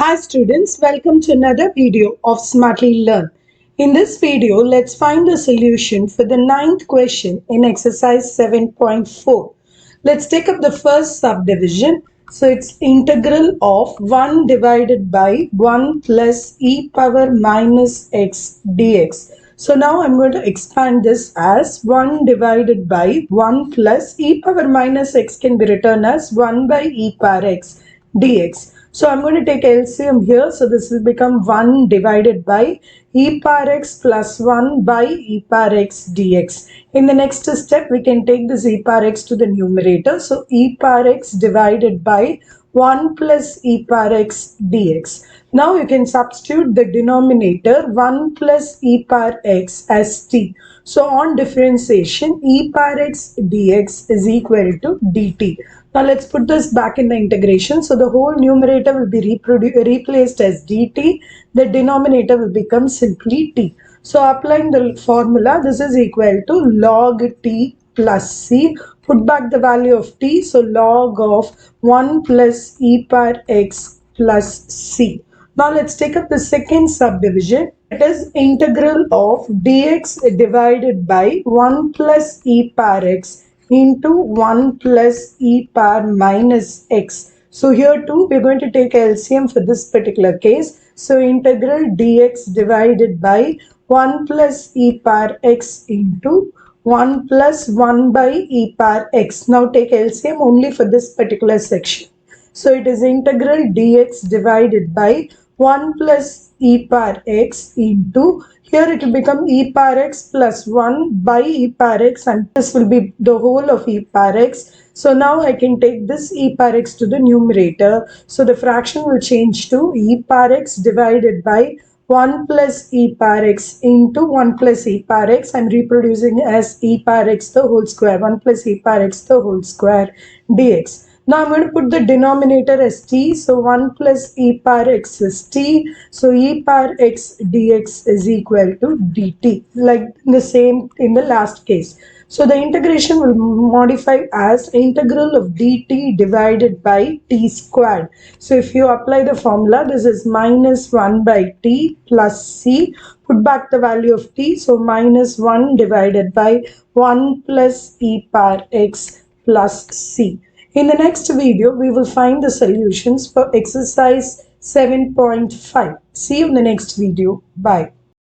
Hi students, welcome to another video of Smartly Learn. In this video, let's find the solution for the ninth question in exercise 7.4. Let's take up the first subdivision. So it's integral of 1 divided by 1 plus e power minus x dx. So now I'm going to expand this as 1 divided by 1 plus e power minus x can be written as 1 by e power x dx. So I'm going to take LCM here. So this will become 1 divided by e power x plus 1 by e power x dx. In the next step, we can take this e power x to the numerator. So e power x divided by 1 plus e power x dx. Now you can substitute the denominator 1 plus e power x as t. So on differentiation, e power x dx is equal to dt. Now let's put this back in the integration. So the whole numerator will be replaced as dt. The denominator will become simply t. So applying the formula, this is equal to log t plus c. Put back the value of t. So log of 1 plus e power x plus c. Now let's take up the second subdivision. It is integral of dx divided by 1 plus e power x into 1 plus e power minus x. So here too we are going to take LCM for this particular case. So integral dx divided by 1 plus e power x into 1 plus 1 by e power x. Now take LCM only for this particular section. So it is integral dx divided by 1 plus e power x into, here it will become e power x plus 1 by e power x, and this will be the whole of e power x. So now I can take this e power x to the numerator. So the fraction will change to e power x divided by 1 plus e power x into 1 plus e power x. I am reproducing as e power x the whole square, 1 plus e power x the whole square dx. Now I'm going to put the denominator as t. So 1 plus e power x is t. So e power x dx is equal to dt, like the same in the last case. So the integration will modify as integral of dt divided by t squared. So if you apply the formula, this is minus 1 by t plus c. Put back the value of t. So minus 1 divided by 1 plus e power x plus c. In the next video, we will find the solutions for exercise 7.5. See you in the next video. Bye.